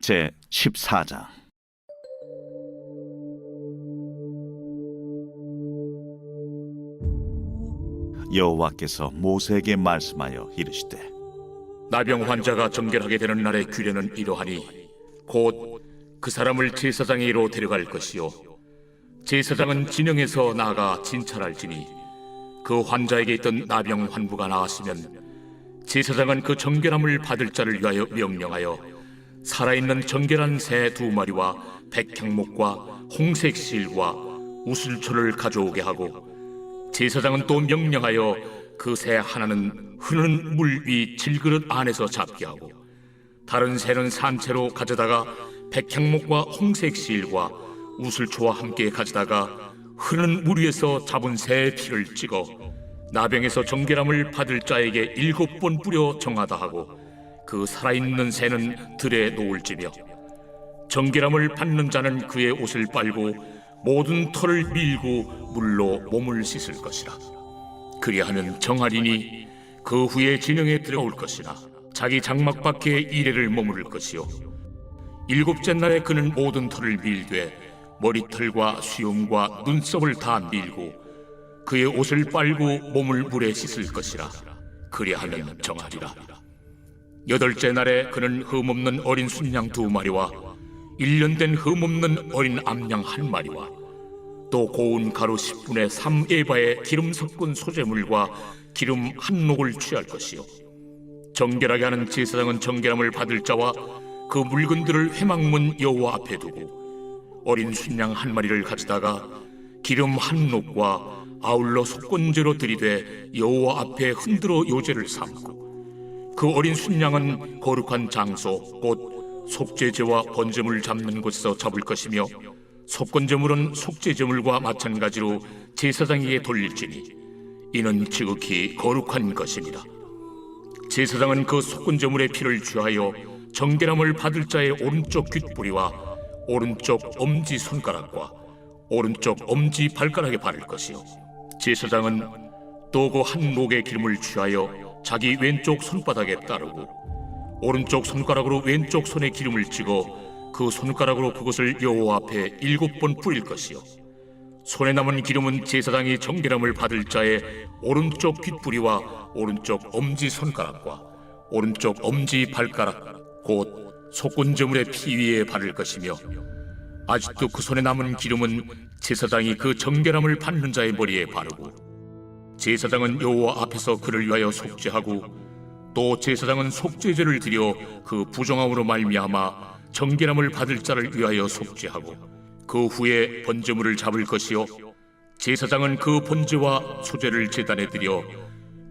제 14장. 여호와께서 모세에게 말씀하여 이르시되, 나병 환자가 정결하게 되는 날의 규례는 이러하니 곧 그 사람을 제사장에게로 데려갈 것이요 제사장은 진영에서 나아가 진찰할지니 그 환자에게 있던 나병 환부가 나았으면 제사장은 그 정결함을 받을 자를 위하여 명령하여 살아있는 정결한 새 2마리와 백향목과 홍색 실과 우슬초를 가져오게 하고, 제사장은 또 명령하여 그 새 하나는 흐르는 물 위 질그릇 안에서 잡게 하고, 다른 새는 산채로 가져다가 백향목과 홍색 실과 우슬초와 함께 가져다가 흐르는 물 위에서 잡은 새의 피를 찍어 나병에서 정결함을 받을 자에게 7번 뿌려 정하다 하고, 그 살아있는 새는 들에 놓을지며, 정결함을 받는 자는 그의 옷을 빨고 모든 털을 밀고 물로 몸을 씻을 것이라. 그리하면 정하리니 그 후에 진영에 들어올 것이나 자기 장막 밖에 이레를 머무를 것이요 7째 날에 그는 모든 털을 밀되 머리털과 수염과 눈썹을 다 밀고 그의 옷을 빨고 몸을 물에 씻을 것이라. 그리하면 정하리라. 8째 날에 그는 흠없는 어린 순양 2마리와 1년 된 흠없는 어린 암양 1마리와 또 고운 가루 10분의 3에바의 기름 섞은 소재물과 기름 1녹을 취할 것이요 정결하게 하는 제사장은 정결함을 받을 자와 그 물건들을 회막문 여호와 앞에 두고 어린 순양 1마리를 가져다가 기름 1녹과 아울러 속건제로 들이되 여호와 앞에 흔들어 요제를 삼고, 그 어린 순양은 거룩한 장소 곧 속죄제와 번제물 잡는 곳에서 잡을 것이며 속건제물은 속죄제물과 마찬가지로 제사장에게 돌릴지니 이는 지극히 거룩한 것입니다. 제사장은 그 속건제물의 피를 취하여 정결함을 받을 자의 오른쪽 귓뿌리와 오른쪽 엄지 손가락과 오른쪽 엄지 발가락에 바를 것이요 제사장은 또 그 한 녹의 기름을 취하여 자기 왼쪽 손바닥에 따르고 오른쪽 손가락으로 왼쪽 손에 기름을 찍어 그 손가락으로 그것을 여호와 앞에 7번 뿌릴 것이요 손에 남은 기름은 제사장이 정결함을 받을 자의 오른쪽 귓뿌리와 오른쪽 엄지 손가락과 오른쪽 엄지 발가락 곧 속건제물의 피 위에 바를 것이며, 아직도 그 손에 남은 기름은 제사장이 그 정결함을 받는 자의 머리에 바르고, 제사장은 여호와 앞에서 그를 위하여 속죄하고, 또 제사장은 속죄제를 드려 그 부정함으로 말미암아 정결함을 받을 자를 위하여 속죄하고, 그 후에 번제물을 잡을 것이요 제사장은 그 번제와 소제를 제단에 드려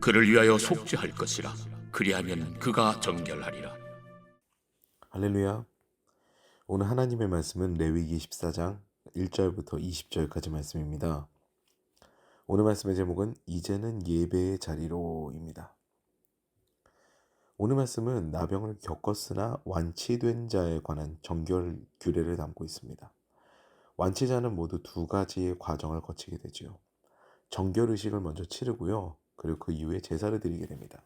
그를 위하여 속죄할 것이라. 그리하면 그가 정결하리라. 할렐루야. 오늘 하나님의 말씀은 레위기 14장 1절부터 20절까지 말씀입니다. 오늘 말씀의 제목은 이제는 예배의 자리로입니다. 오늘 말씀은 나병을 겪었으나 완치된 자에 관한 정결 규례를 담고 있습니다. 완치자는 모두 2가지의 과정을 거치게 되죠. 정결의식을 먼저 치르고요. 그리고 그 이후에 제사를 드리게 됩니다.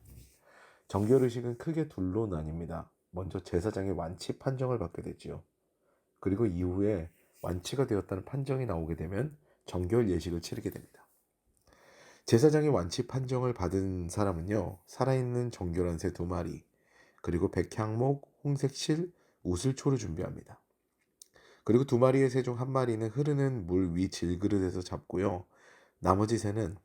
정결의식은 크게 둘로 나뉩니다. 먼저 제사장의 완치 판정을 받게 되죠. 그리고 이후에 완치가 되었다는 판정이 나오게 되면 정결 예식을 치르게 됩니다. 제사장의 완치 판정을 받은 사람은요, 살아있는 정결한 새 2마리, 그리고 백향목, 홍색실, 우슬초를 준비합니다. 그리고 2마리의 새 중 1마리는 흐르는 물 위 질그릇에서 잡고요, 나머지 새는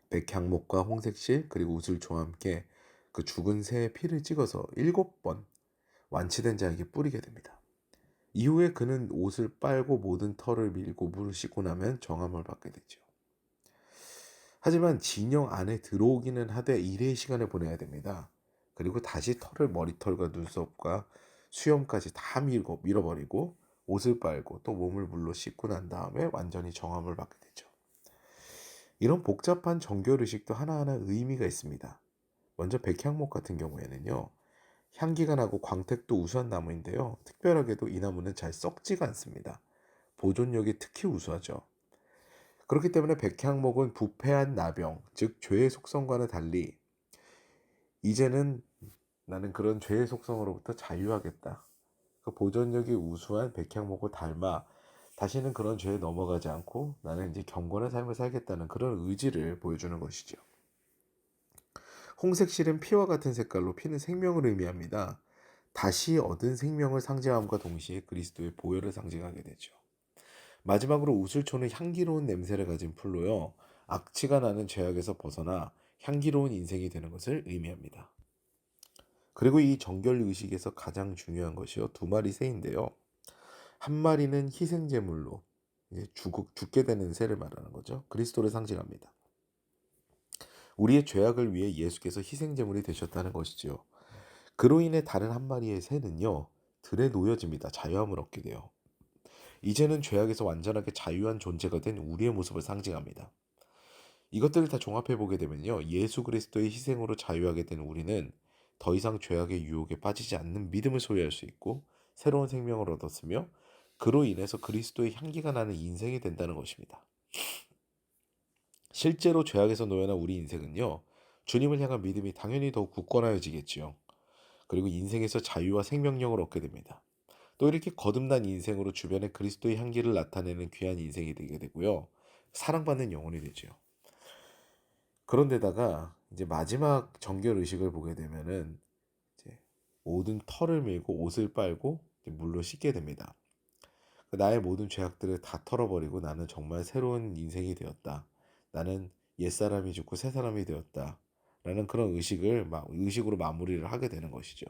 백향목과 홍색실 그리고 우슬초와 함께 그 죽은 새의 피를 찍어서 7번 완치된 자에게 뿌리게 됩니다. 이후에 그는 옷을 빨고 모든 털을 밀고 물을 씻고 나면 정함을 받게 되죠. 하지만 진영 안에 들어오기는 하되 일의 시간을 보내야 됩니다. 그리고 다시 털을 머리털과 눈썹과 수염까지 다 밀어버리고 옷을 빨고 또 몸을 물로 씻고 난 다음에 완전히 정함을 받게 되죠. 이런 복잡한 정결의식도 하나하나 의미가 있습니다. 먼저 백향목 같은 경우에는요, 향기가 나고 광택도 우수한 나무인데요, 특별하게도 이 나무는 잘 썩지가 않습니다. 보존력이 특히 우수하죠. 그렇기 때문에 백향목은 부패한 나병, 즉 죄의 속성과는 달리 이제는 나는 그런 죄의 속성으로부터 자유하겠다, 그 보존력이 우수한 백향목을 닮아 다시는 그런 죄에 넘어가지 않고 나는 이제 경건한 삶을 살겠다는 그런 의지를 보여주는 것이죠. 홍색 실은 피와 같은 색깔로 피는 생명을 의미합니다. 다시 얻은 생명을 상징함과 동시에 그리스도의 보혈을 상징하게 되죠. 마지막으로 우슬초는 향기로운 냄새를 가진 풀로요. 악취가 나는 죄악에서 벗어나 향기로운 인생이 되는 것을 의미합니다. 그리고 이 정결 의식에서 가장 중요한 것이요. 두 마리 새인데요. 한 마리는 희생 제물로 이제 죽게 되는 새를 말하는 거죠. 그리스도를 상징합니다. 우리의 죄악을 위해 예수께서 희생 제물이 되셨다는 것이지요. 그로 인해 다른 한 마리의 새는요. 들에 놓여집니다. 자유함을 얻게 돼요. 이제는 죄악에서 완전하게 자유한 존재가 된 우리의 모습을 상징합니다. 이것들을 다 종합해 보게 되면요. 예수 그리스도의 희생으로 자유하게 된 우리는 더 이상 죄악의 유혹에 빠지지 않는 믿음을 소유할 수 있고 새로운 생명을 얻었으며 그로 인해서 그리스도의 향기가 나는 인생이 된다는 것입니다. 실제로 죄악에서 놓여난 우리 인생은요. 주님을 향한 믿음이 당연히 더욱 굳건하여지겠지요. 그리고 인생에서 자유와 생명력을 얻게 됩니다. 또 이렇게 거듭난 인생으로 주변에 그리스도의 향기를 나타내는 귀한 인생이 되게 되고요. 사랑받는 영혼이 되죠. 그런데다가 이제 마지막 정결 의식을 보게 되면은 이제 모든 털을 밀고 옷을 빨고 이제 물로 씻게 됩니다. 나의 모든 죄악들을 다 털어버리고 나는 정말 새로운 인생이 되었다. 나는 옛사람이 죽고 새사람이 되었다. 라는 그런 의식으로 마무리를 하게 되는 것이죠.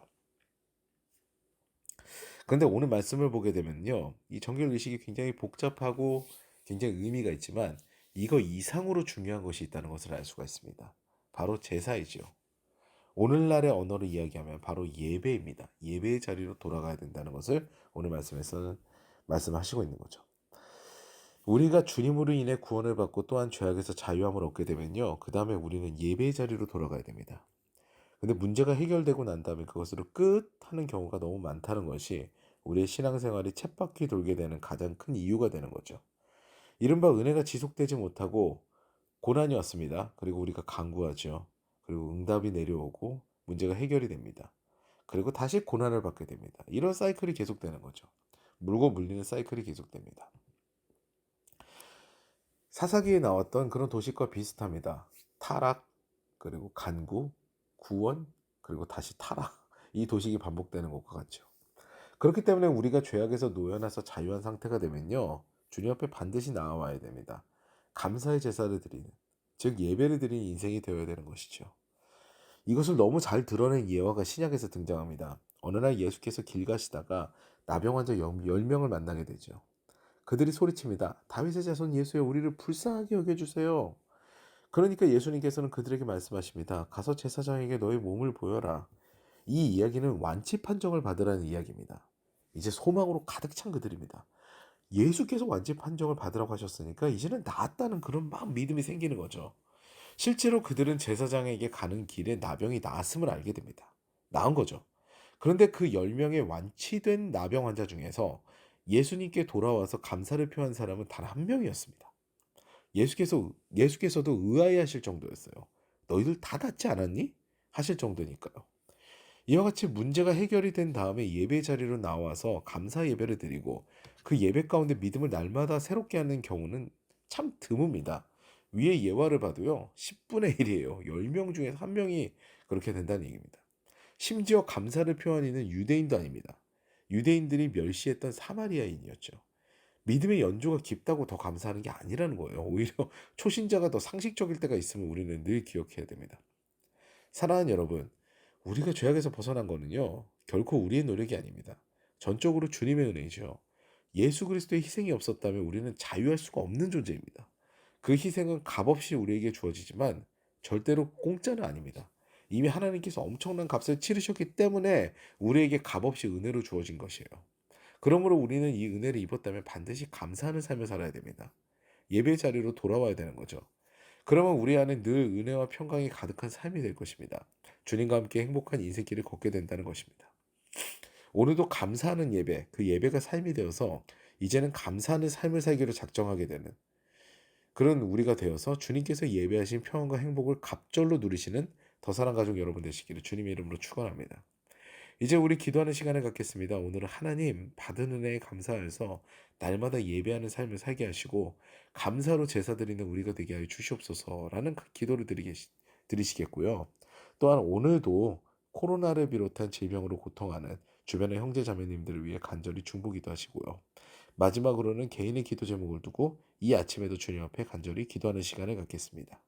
그런데 오늘 말씀을 보게 되면요. 이 정결 의식이 굉장히 복잡하고 굉장히 의미가 있지만 이거 이상으로 중요한 것이 있다는 것을 알 수가 있습니다. 바로 제사이지요. 오늘날의 언어로 이야기하면 바로 예배입니다. 예배의 자리로 돌아가야 된다는 것을 오늘 말씀에서는 말씀하시고 있는 거죠. 우리가 주님으로 인해 구원을 받고 또한 죄악에서 자유함을 얻게 되면요. 그 다음에 우리는 예배의 자리로 돌아가야 됩니다. 근데 문제가 해결되고 난 다음에 그것으로 끝 하는 경우가 너무 많다는 것이 우리의 신앙생활이 쳇바퀴 돌게 되는 가장 큰 이유가 되는 거죠. 이른바 은혜가 지속되지 못하고 고난이 왔습니다. 그리고 우리가 간구하죠. 그리고 응답이 내려오고 문제가 해결이 됩니다. 그리고 다시 고난을 받게 됩니다. 이런 사이클이 계속되는 거죠. 물고 물리는 사이클이 계속됩니다. 사사기에 나왔던 그런 도식과 비슷합니다. 타락, 그리고 간구, 구원, 그리고 다시 타락. 이 도식이 반복되는 것과 같죠. 그렇기 때문에 우리가 죄악에서 놓여나서 자유한 상태가 되면요. 주님 앞에 반드시 나와야 됩니다. 감사의 제사를 드리는, 즉 예배를 드리는 인생이 되어야 되는 것이죠. 이것을 너무 잘 드러낸 예화가 신약에서 등장합니다. 어느 날 예수께서 길 가시다가 나병 환자 10명을 만나게 되죠. 그들이 소리칩니다. 다윗의 자손 예수여 우리를 불쌍하게 여겨주세요. 그러니까 예수님께서는 그들에게 말씀하십니다. 가서 제사장에게 너의 몸을 보여라. 이 이야기는 완치 판정을 받으라는 이야기입니다. 이제 소망으로 가득 찬 그들입니다. 예수께서 완치 판정을 받으라고 하셨으니까 이제는 나았다는 그런 막 믿음이 생기는 거죠. 실제로 그들은 제사장에게 가는 길에 나병이 나았음을 알게 됩니다. 나은 거죠. 그런데 그 10명의 완치된 나병 환자 중에서 예수님께 돌아와서 감사를 표한 사람은 단 한 명이었습니다. 예수께서도 의아해하실 정도였어요. 너희들 다 낫지 않았니? 하실 정도니까요. 이와 같이 문제가 해결이 된 다음에 예배 자리로 나와서 감사 예배를 드리고 그 예배 가운데 믿음을 날마다 새롭게 하는 경우는 참 드뭅니다. 위에 예화를 봐도요. 10분의 1이에요. 10명 중에 1명이 그렇게 된다는 얘기입니다. 심지어 감사를 표한 이는 유대인도 아닙니다. 유대인들이 멸시했던 사마리아인이었죠. 믿음의 연조가 깊다고 더 감사하는 게 아니라는 거예요. 오히려 초신자가 더 상식적일 때가 있으면 우리는 늘 기억해야 됩니다. 사랑하는 여러분, 우리가 죄악에서 벗어난 거는요. 결코 우리의 노력이 아닙니다. 전적으로 주님의 은혜이죠. 예수 그리스도의 희생이 없었다면 우리는 자유할 수가 없는 존재입니다. 그 희생은 값없이 우리에게 주어지지만 절대로 공짜는 아닙니다. 이미 하나님께서 엄청난 값을 치르셨기 때문에 우리에게 값없이 은혜로 주어진 것이에요. 그러므로 우리는 이 은혜를 입었다면 반드시 감사하는 삶을 살아야 됩니다. 예배 자리로 돌아와야 되는 거죠. 그러면 우리 안에 늘 은혜와 평강이 가득한 삶이 될 것입니다. 주님과 함께 행복한 인생길을 걷게 된다는 것입니다. 오늘도 감사하는 예배, 그 예배가 삶이 되어서 이제는 감사하는 삶을 살기로 작정하게 되는 그런 우리가 되어서 주님께서 예배하신 평안과 행복을 갑절로 누리시는 더 사랑 가족 여러분 되시기를 주님의 이름으로 축원합니다. 이제 우리 기도하는 시간을 갖겠습니다. 오늘은 하나님 받은 은혜에 감사해서 날마다 예배하는 삶을 살게 하시고 감사로 제사 드리는 우리가 되게 하여 주시옵소서라는 기도를 드리시겠고요. 또한 오늘도 코로나를 비롯한 질병으로 고통하는 주변의 형제 자매님들을 위해 간절히 중보기도 하시고요. 마지막으로는 개인의 기도 제목을 두고 이 아침에도 주님 앞에 간절히 기도하는 시간을 갖겠습니다.